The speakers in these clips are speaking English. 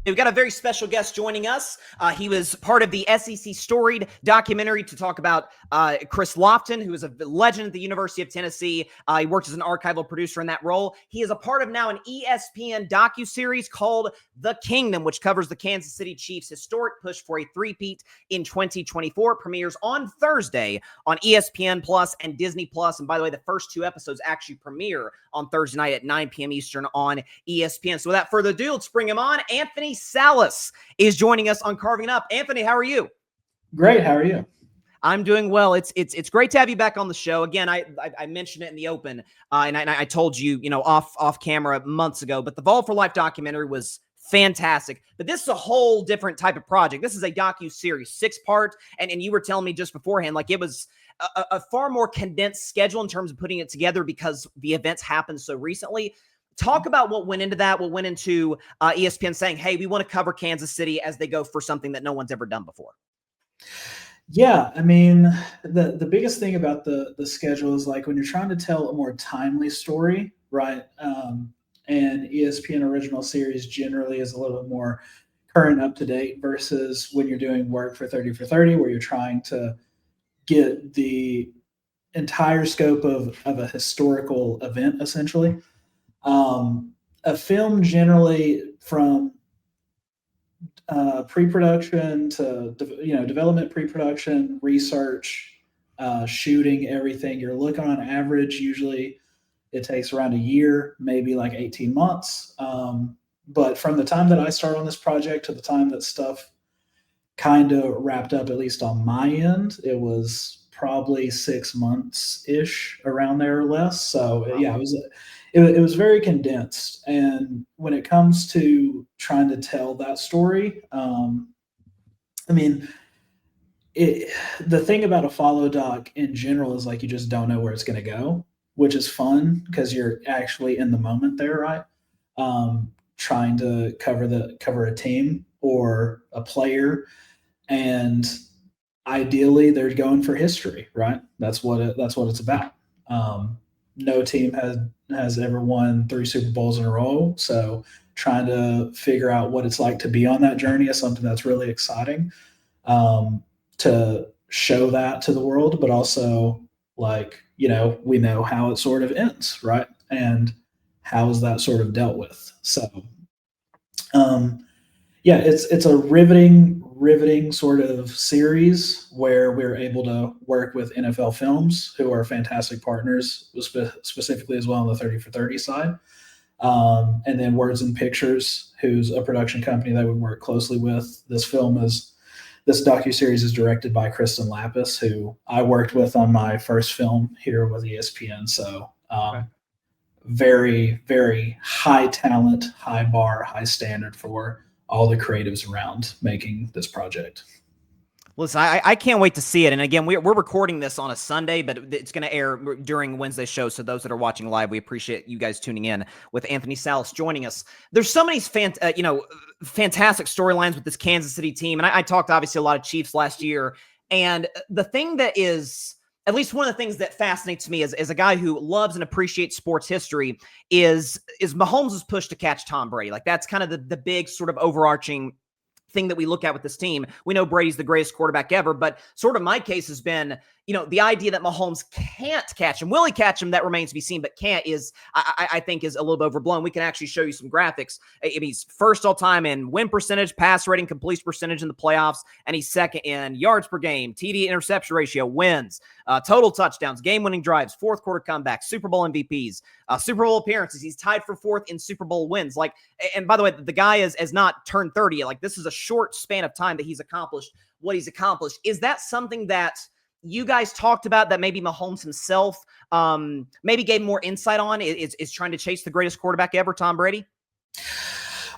We've got a very special guest joining us. He was part of the SEC Storied documentary to talk about Chris Lofton, who is a legend at the University of Tennessee. He worked as an archival producer in that role. He is a part of now an ESPN docuseries called The Kingdom, which covers the Kansas City Chiefs' historic push for a three-peat in 2024. Premieres on Thursday on ESPN Plus and Disney Plus. And by the way, the first two episodes actually premiere on Thursday night at 9 p.m. Eastern on ESPN. So without further ado, let's bring him on. Anthony Salas is joining us on Carving It Up. Anthony, how are you? Great. How are you? I'm doing well. It's great to have you back on the show. Again, I mentioned it in the open, and I told you, off camera months ago, but the Vol for Life documentary was fantastic. But this is a whole different type of project. This is a docu-series, 6-part, and you were telling me just beforehand, like it was a far more condensed schedule in terms of putting it together because the events happened so recently. Talk about what went into that, what went into ESPN saying, hey, we want to cover Kansas City as they go for something that no one's ever done before. Yeah, I mean, the biggest thing about the schedule is like when you're trying to tell a more timely story, right? And ESPN original series generally is a little bit more current, up to date versus when you're doing work for 30 for 30, where you're trying to get the entire scope of a historical event, essentially. A film generally from pre-production to development, pre-production, research, shooting, everything. You're looking on average, usually it takes around a year, maybe like 18 months. But from the time that I started on this project to the time that stuff kind of wrapped up, at least on my end, it was probably 6 months ish, around there or less. So yeah, it was very condensed. And when it comes to trying to tell that story, I mean, the thing about a follow doc in general is like you just don't know where it's going to go, which is fun because you're actually in the moment there, right? Trying to cover a team or a player, and ideally they're going for history, right? That's what it's about. No team has ever won 3 Super Bowls in a row, so trying to figure out what it's like to be on that journey is something that's really exciting, to show that to the world, but also like, we know how it sort of ends, right? And how is that sort of dealt with? So, yeah, it's a riveting sort of series where we're able to work with NFL Films, who are fantastic partners, specifically as well on the 30 for 30 side. And then Words and Pictures, who's a production company that we work closely with. This docuseries is directed by Kristen Lapis, who I worked with on my first film here with ESPN. So very, very high talent, high bar, high standard for all the creatives around making this project. Listen, I can't wait to see it. And again, we're recording this on a Sunday, but it's going to air during Wednesday's show. So those that are watching live, we appreciate you guys tuning in with Anthony Salas joining us. There's so many fantastic storylines with this Kansas City team. And I talked obviously a lot of Chiefs last year. And the thing that is, at least one of the things that fascinates me as a guy who loves and appreciates sports history is Mahomes' push to catch Tom Brady. Like that's kind of the big sort of overarching thing that we look at with this team. We know Brady's the greatest quarterback ever, but sort of my case has been, the idea that Mahomes can't catch him. Will he catch him? That remains to be seen, but can't is, I think, is a little bit overblown. We can actually show you some graphics. He's first all time in win percentage, pass rating, completion percentage in the playoffs, and he's second in yards per game, TD interception ratio, wins, total touchdowns, game-winning drives, fourth quarter comebacks, Super Bowl MVPs, Super Bowl appearances. He's tied for fourth in Super Bowl wins. Like, and by the way, the guy has not turned 30 yet. Like, this is a short span of time that he's accomplished what he's accomplished. Is that something that you guys talked about that maybe Mahomes himself maybe gave more insight on, is trying to chase the greatest quarterback ever, Tom Brady?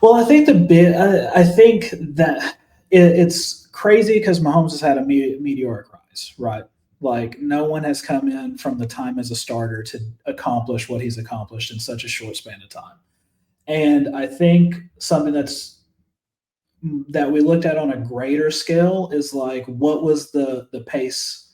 Well, I think I think that it's crazy because Mahomes has had a meteoric rise, right? Like no one has come in from the time as a starter to accomplish what he's accomplished in such a short span of time. And I think something that we looked at on a greater scale is like, what was the pace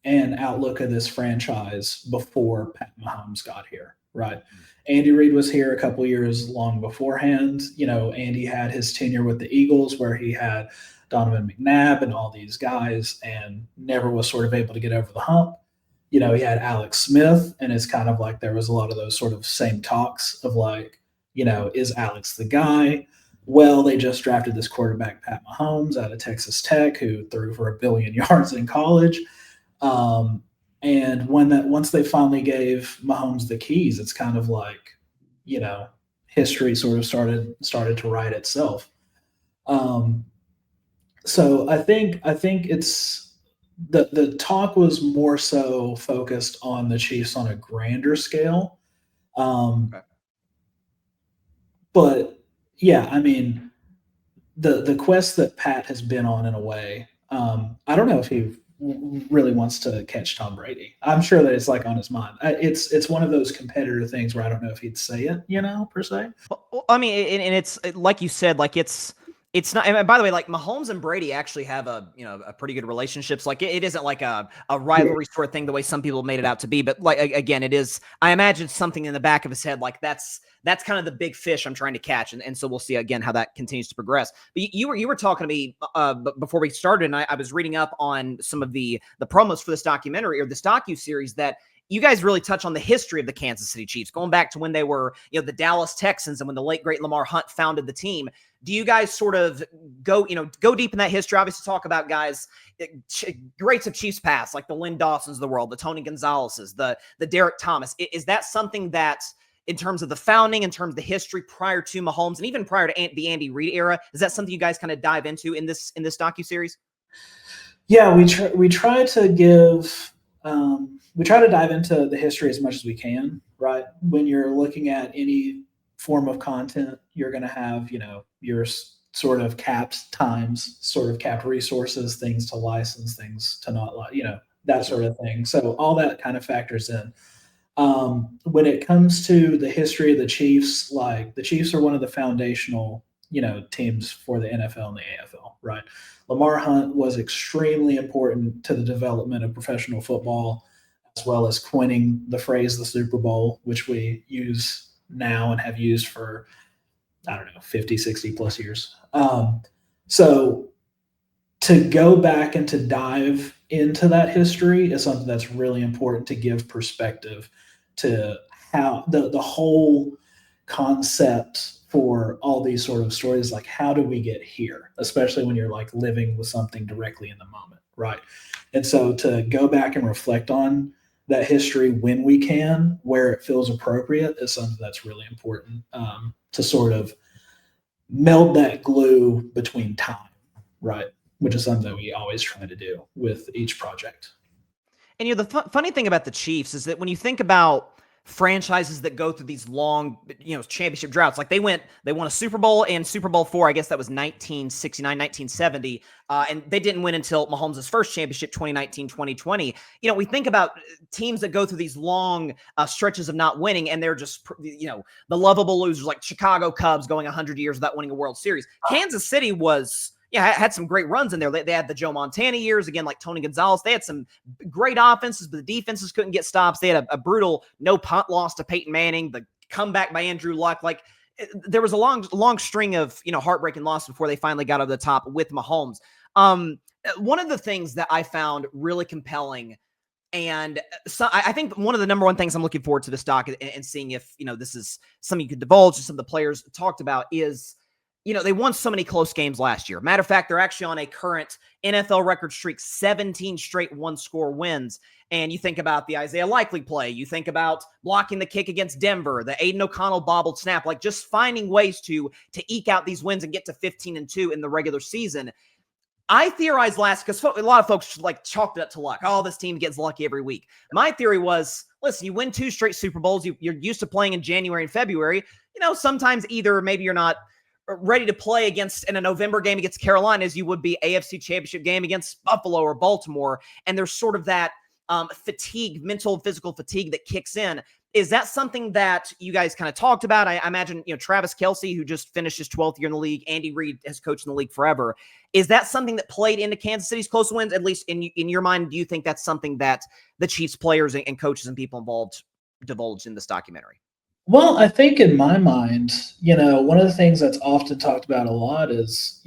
and outlook of this franchise before Pat Mahomes got here, right? Andy Reid was here a couple years long beforehand. Andy had his tenure with the Eagles where he had Donovan McNabb and all these guys and never was sort of able to get over the hump. He had Alex Smith, and it's kind of like there was a lot of those sort of same talks of like, is Alex the guy? Well, they just drafted this quarterback, Pat Mahomes, out of Texas Tech, who threw for 1 billion yards in college. And once they finally gave Mahomes the keys, it's kind of like, history sort of started to write itself. So I think it's the talk was more so focused on the Chiefs on a grander scale. Okay. But yeah, I mean, the quest that Pat has been on in a way, I don't know if he really wants to catch Tom Brady. I'm sure that it's like on his mind. It's one of those competitor things where I don't know if he'd say it, per se. Well, I mean, and it's like you said, like it's not. And by the way, like Mahomes and Brady actually have a pretty good relationships. Like it isn't like a rivalry sort of thing the way some people made it out to be. But like again, it is. I imagine something in the back of his head like that's kind of the big fish I'm trying to catch, and so we'll see again how that continues to progress. But you were talking to me before we started, and I was reading up on some of the promos for this documentary or this docuseries that you guys really touch on the history of the Kansas City Chiefs, going back to when they were, the Dallas Texans and when the late great Lamar Hunt founded the team. Do you guys sort of go deep in that history? Obviously, talk about guys, greats of Chiefs past, like the Lynn Dawsons of the world, the Tony Gonzalez's, the Derek Thomas. Is that something that, in terms of the founding, in terms of the history prior to Mahomes, and even prior to the Andy Reid era, is that something you guys kind of dive into in this docuseries? Yeah, we try to give. We try to dive into the history as much as we can, right? When you're looking at any form of content, you're going to have, your sort of capped times, sort of capped resources, things to license, things to not, that sort of thing. So all that kind of factors in. When it comes to the history of the Chiefs, like the Chiefs are one of the foundational, teams for the NFL and the AFL, right? Lamar Hunt was extremely important to the development of professional football, as well as coining the phrase the Super Bowl, which we use now and have used for, 50, 60 plus years. So to go back and to dive into that history is something that's really important to give perspective to how the whole concept for all these sort of stories, like how do we get here, especially when you're like living with something directly in the moment, right? And so to go back and reflect on that history when we can, where it feels appropriate, is something that's really important, to sort of meld that glue between time, right? Which is something that we always try to do with each project. And the funny thing about the Chiefs is that when you think about franchises that go through these long, championship droughts, like they won a Super Bowl and Super Bowl IV, I guess that was 1969, 1970, and they didn't win until Mahomes' first championship, 2019, 2020. We think about teams that go through these long stretches of not winning, and they're just, the lovable losers, like Chicago Cubs going 100 years without winning a World Series. Kansas City was... had some great runs in there. They had the Joe Montana years, again, like Tony Gonzalez. They had some great offenses, but the defenses couldn't get stops. They had a brutal no punt loss to Peyton Manning, the comeback by Andrew Luck. Like, there was a long string of, heartbreaking losses before they finally got over the top with Mahomes. One of the things that I found really compelling, and so I think one of the number one things I'm looking forward to this doc and seeing if, this is something you could divulge, some of the players talked about, is they won so many close games last year. Matter of fact, they're actually on a current NFL record streak, 17 straight one-score wins. And you think about the Isaiah Likely play. You think about blocking the kick against Denver, the Aiden O'Connell bobbled snap, like just finding ways to eke out these wins and get to 15-2 in the regular season. I theorized because a lot of folks like chalked it up to luck. Oh, this team gets lucky every week. My theory was, listen, you win 2 straight Super Bowls. You're used to playing in January and February. Sometimes either maybe you're not ready to play in a November game against Carolina as you would be AFC Championship game against Buffalo or Baltimore. And there's sort of that fatigue, mental, physical fatigue that kicks in. Is that something that you guys kind of talked about? I imagine, Travis Kelce, who just finished his 12th year in the league, Andy Reid has coached in the league forever. Is that something that played into Kansas City's close wins? At least in your mind, do you think that's something that the Chiefs players and coaches and people involved divulged in this documentary? Well, I think in my mind, one of the things that's often talked about a lot is,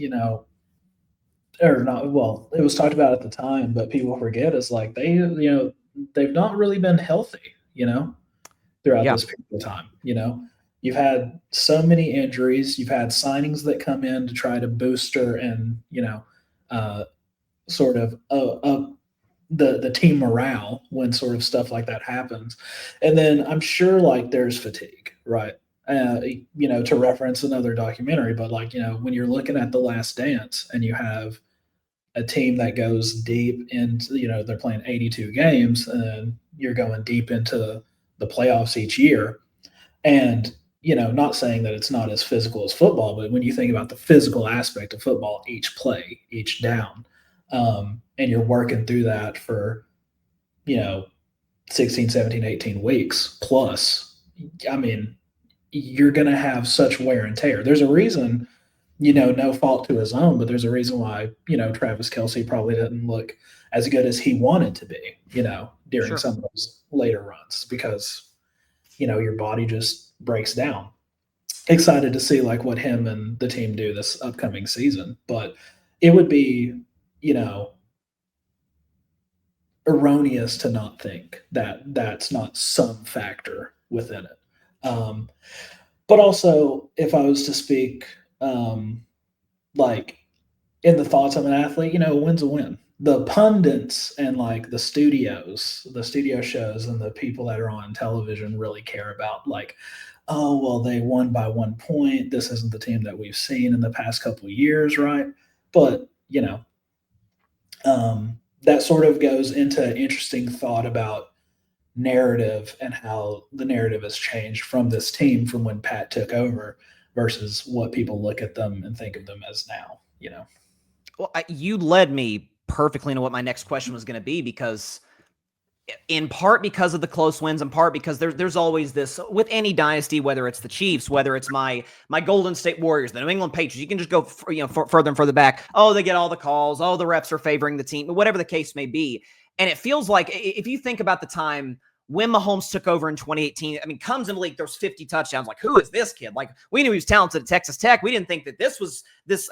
or not, well, it was talked about at the time, but people forget is like they've not really been healthy, throughout Yeah. this period of time. You've had so many injuries, you've had signings that come in to try to booster and, uh, sort of the team morale when sort of stuff like that happens. And then I'm sure like there's fatigue, right? To reference another documentary, but like, when you're looking at The Last Dance and you have a team that goes deep into, they're playing 82 games and you're going deep into the playoffs each year. And, not saying that it's not as physical as football, but when you think about the physical aspect of football, each play, each down, and you're working through that for, 16, 17, 18 weeks plus, I mean, you're going to have such wear and tear. There's a reason, no fault to his own, but there's a reason why, Travis Kelce probably didn't look as good as he wanted to be, during Sure. some of those later runs because, your body just breaks down. Excited to see like what him and the team do this upcoming season, but it would be, you know, erroneous to not think that that's not some factor within it. Um, but also, if I was to speak like in the thoughts of an athlete, a win's a win. The pundits and like the studio shows, and the people that are on television really care about like, oh well, they won by 1 point. This isn't the team that we've seen in the past couple of years, right? But that sort of goes into interesting thought about narrative and how the narrative has changed from this team from when Pat took over versus what people look at them and think of them as now. Well, you led me perfectly into what my next question was going to be, because in part because of the close wins, in part because there's always this with any dynasty, whether it's the Chiefs, whether it's my Golden State Warriors, the New England Patriots. You can just go further and further back. Oh, they get all the calls. Oh, the refs are favoring the team, whatever the case may be. And it feels like if you think about the time when Mahomes took over in 2018, I mean, comes in the league, there's 50 touchdowns. Like, who is this kid? Like, we knew he was talented at Texas Tech. We didn't think that this,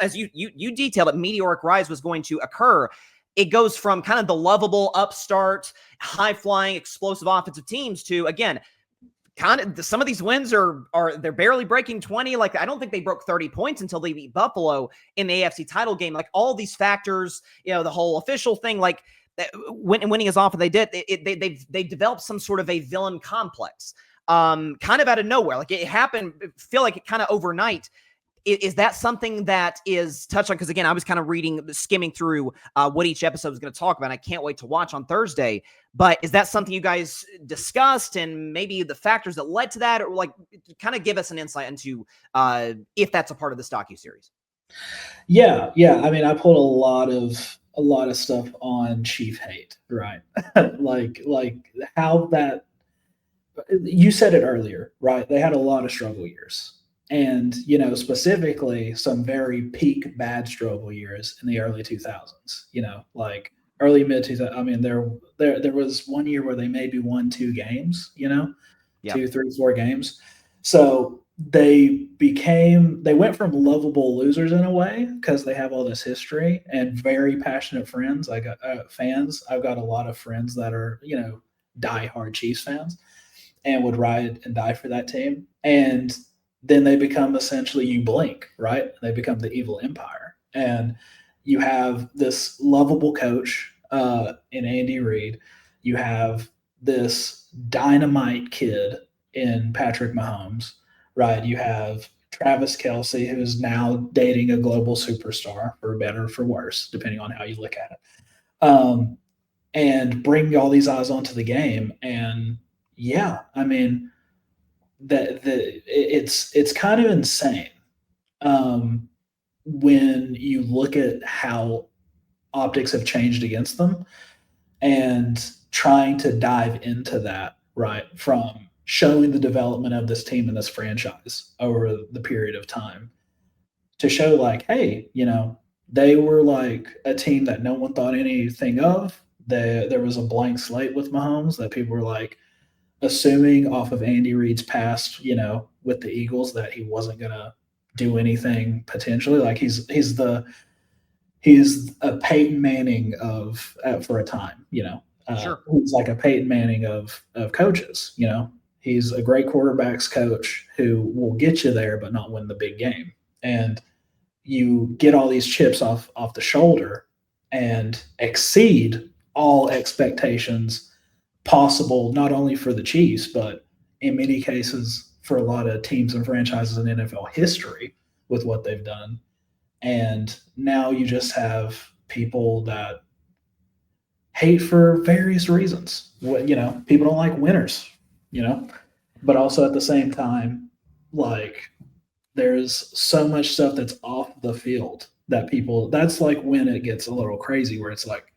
as you detailed it, meteoric rise was going to occur. It goes from kind of the lovable upstart, high-flying, explosive offensive teams to, again, kind of some of these wins are they're barely breaking 20. Like, I don't think they broke 30 points until they beat Buffalo in the AFC title game. Like, all these factors, the whole official thing, like winning as often they did, they developed some sort of a villain complex, kind of out of nowhere. Like, it happened, feel like it kind of overnight. Is that something that is touched on? Because again, I was kind of skimming through what each episode was going to talk about. And I can't wait to watch on Thursday. But is that something you guys discussed, and maybe the factors that led to that, or like kind of give us an insight into if that's a part of this docuseries? Yeah. I mean, I pulled a lot of stuff on Chief hate, right? like how that you said it earlier, right? They had a lot of struggle years. And, specifically some very peak bad struggle years in the early 2000s, like early mid 2000s. I mean, there was one year where they maybe won 2 games, Yeah. 2, 3, 4 games. So they went from lovable losers in a way because they have all this history and very passionate friends. I got fans. I've got a lot of friends that are, diehard Chiefs fans and would ride and die for that team. And then they become essentially, you blink, right? They become the evil empire. And you have this lovable coach in Andy Reid. You have this dynamite kid in Patrick Mahomes, right? You have Travis Kelce, who is now dating a global superstar, for better or for worse, depending on how you look at it. And bring all these eyes onto the game. And yeah, I mean, it's kind of insane when you look at how optics have changed against them. and trying to dive into that, right, from showing the development of this team and this franchise over the period of time to show like, hey, they were like a team that no one thought anything of. There was a blank slate with Mahomes that people were like assuming off of Andy Reid's past, with the Eagles that he wasn't gonna do anything potentially. Like he's a Peyton Manning of for a time, Sure. He's like a Peyton Manning of coaches, He's a great quarterbacks coach who will get you there but not win the big game. And you get all these chips off the shoulder and exceed all expectations possible, not only for the Chiefs, but in many cases for a lot of teams and franchises in NFL history with what they've done. And now you just have people that hate for various reasons. People don't like winners, but also at the same time, like there's so much stuff that's off the field that's like when it gets a little crazy where it's like,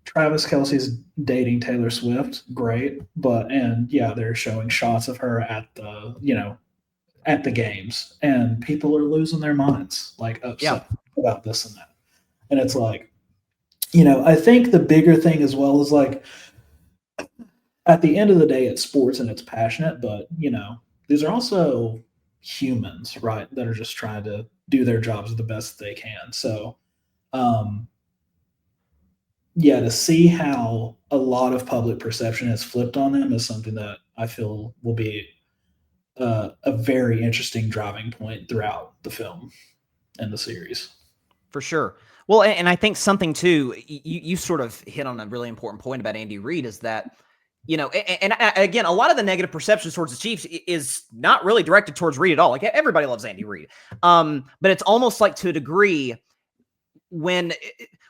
Travis Kelce's dating Taylor Swift, great, and they're showing shots of her at the games, and people are losing their minds, like upset about this and that. And it's like, I think the bigger thing as well is like, at the end of the day, it's sports and it's passionate, but these are also humans, right? That are just trying to do their jobs the best they can. So, to see how a lot of public perception has flipped on them is something that I feel will be a very interesting driving point throughout the film and the series. For sure. Well, and I think something too, you sort of hit on a really important point about Andy Reid is that, and again, a lot of the negative perception towards the Chiefs is not really directed towards Reid at all. Like everybody loves Andy Reid. But it's almost like to a degree when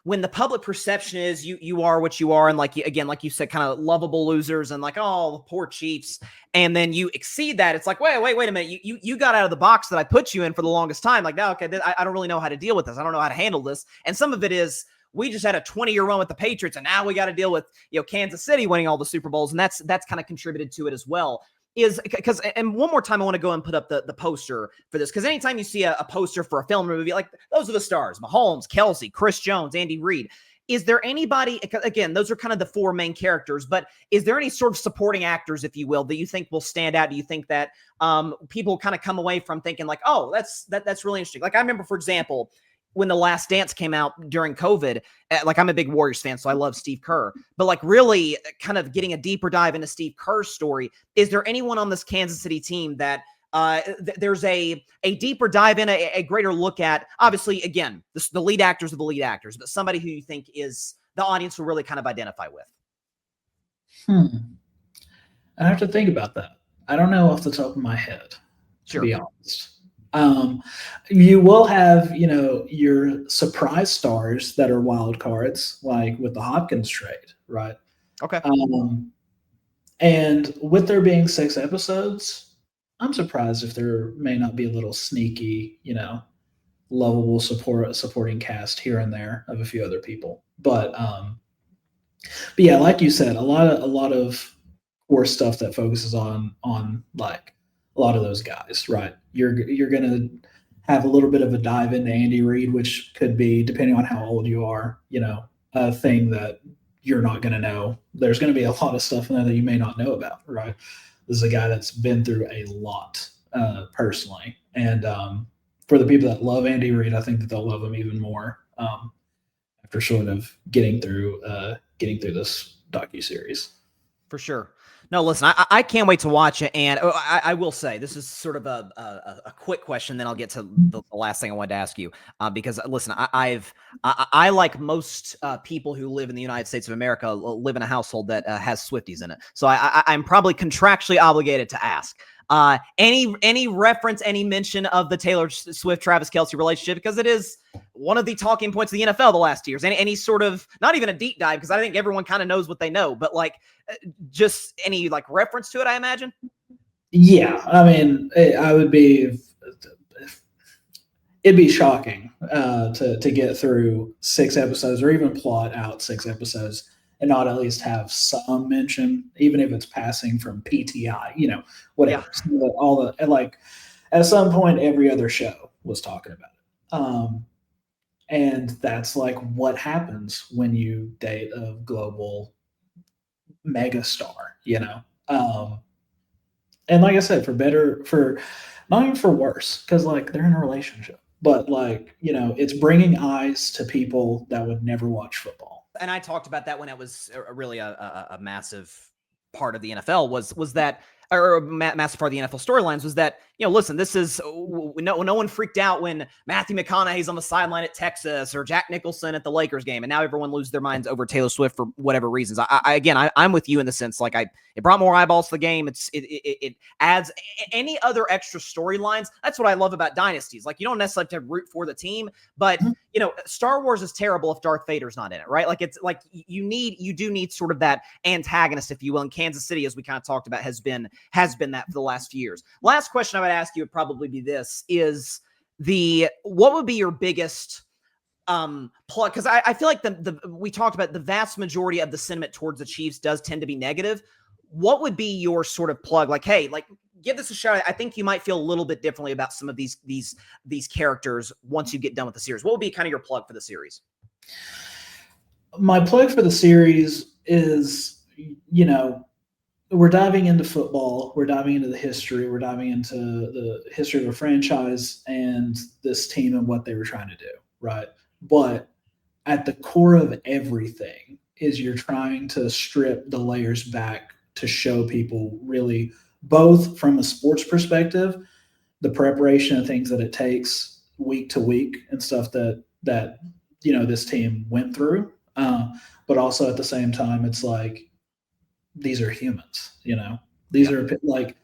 the public perception is you are what you are, and like you said, kind of lovable losers, and like, oh, the poor Chiefs, and then you exceed that. It's like, wait a minute, you got out of the box that I put you in for the longest time. Like, now, okay, I don't really know how to deal with this. I don't know how to handle this. And some of it is we just had a 20-year run with the Patriots, and now we got to deal with Kansas City winning all the Super Bowls, and that's kind of contributed to it as well. Is because, and one more time, I want to go and put up the poster for this, because anytime you see a poster for a film or movie, like those are the stars: Mahomes, Kelce, Chris Jones, Andy Reid. Is there anybody, again, those are kind of the four main characters, but is there any sort of supporting actors, if you will, that you think will stand out? Do you think that people kind of come away from thinking like, oh, that's really interesting? Like I remember, for example, when The Last Dance came out during COVID, like I'm a big Warriors fan, so I love Steve Kerr, but like really kind of getting a deeper dive into Steve Kerr's story, is there anyone on this Kansas City team that there's a deeper dive in, a greater look at? Obviously, again, the lead actors are the lead actors, but somebody who you think is the audience will really kind of identify with? I have to think about that. I don't know off the top of my head, to be honest. You will have, your surprise stars that are wild cards, like with the Hopkins trade, right? Okay. And with there being 6 episodes, I'm surprised if there may not be a little sneaky, lovable supporting cast here and there of a few other people. But yeah, like you said, a lot of core stuff that focuses on like a lot of those guys, right? You're gonna have a little bit of a dive into Andy Reid, which could be, depending on how old you are, a thing that you're not gonna know. There's gonna be a lot of stuff in there that you may not know about, right? This is a guy that's been through a lot personally, and for the people that love Andy Reid, I think that they'll love him even more after sort of getting through this docuseries. For sure. No, listen, I can't wait to watch it. And I will say, this is sort of a quick question, then I'll get to the last thing I wanted to ask you. Because listen, I like most people who live in the United States of America, live in a household that has Swifties in it. So I'm probably contractually obligated to ask. Any reference, any mention of the Taylor Swift Travis Kelce relationship, because it is one of the talking points of the NFL the last years. Any sort of, not even a deep dive, because I think everyone kind of knows what they know, but like just any like reference to it, I imagine. Yeah, I mean, I would be it'd be shocking to get through 6 episodes or even plot out 6 episodes and not at least have some mention, even if it's passing from PTI, whatever. Yeah. So all the like, at some point, every other show was talking about it. And that's like what happens when you date a global megastar. And like I said, for better, for not even for worse, because like they're in a relationship, but like, it's bringing eyes to people that would never watch football. And I talked about that when it was really a massive part of the NFL was that, or a massive part of the NFL storylines was that, listen, this is no one freaked out when Matthew McConaughey's on the sideline at Texas or Jack Nicholson at the Lakers game, and now everyone loses their minds over Taylor Swift for whatever reasons. I'm with you in the sense, like, it brought more eyeballs to the game. It adds any other extra storylines. That's what I love about dynasties. Like, you don't necessarily have to root for the team, but Star Wars is terrible if Darth Vader's not in it, right? Like, it's like you do need sort of that antagonist, if you will. And Kansas City, as we kind of talked about, has been that for the last few years. Last question I would ask you would probably be this: what would be your biggest plug? Because I feel like we talked about the vast majority of the sentiment towards the Chiefs does tend to be negative. What would be your sort of plug? Like, hey, like, give this a shot. I think you might feel a little bit differently about some of these characters once you get done with the series. What would be kind of your plug for the series? My plug for the series is, we're diving into football. We're diving into the history. We're diving into the history of a franchise and this team and what they were trying to do, right? But at the core of everything is you're trying to strip the layers back to show people really, both from a sports perspective, the preparation and things that it takes week to week and stuff that this team went through. But also at the same time, it's like, these are humans, these are like,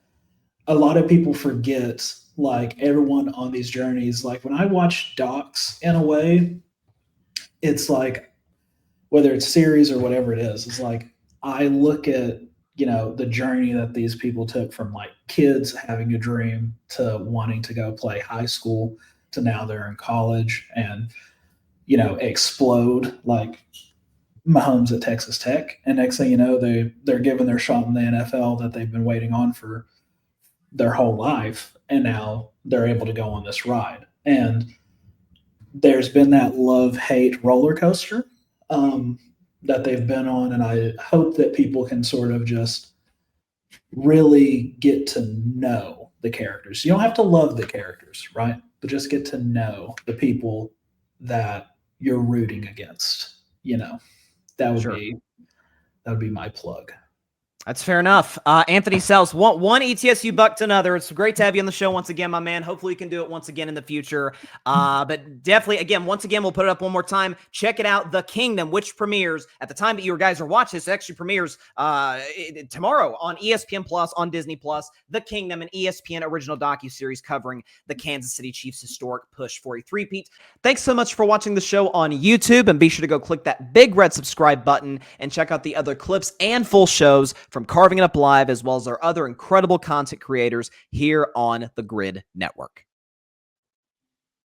a lot of people forget, like, everyone on these journeys. Like, when I watch docs, in a way, it's like, whether it's series or whatever it is, it's like, I look at, the journey that these people took from, like, kids having a dream to wanting to go play high school to now they're in college and, explode, like Mahomes at Texas Tech. And next thing you know, they're given their shot in the NFL that they've been waiting on for their whole life. And now they're able to go on this ride. And there's been that love-hate roller coaster that they've been on. And I hope that people can sort of just really get to know the characters. You don't have to love the characters, right? But just get to know the people that you're rooting against, That would be my plug. That's fair enough. Anthony Salas, one ETSU buck to another. It's great to have you on the show once again, my man. Hopefully we can do it once again in the future. But definitely, once again, we'll put it up one more time. Check it out, The Kingdom, which premieres at the time that you guys are watching this. It actually premieres tomorrow on ESPN Plus, on Disney Plus. The Kingdom, an ESPN original docuseries covering the Kansas City Chiefs' historic push for a three-peat. Thanks so much for watching the show on YouTube, and be sure to go click that big red subscribe button and check out the other clips and full shows from Carving It Up Live, as well as our other incredible content creators here on the Grid Network.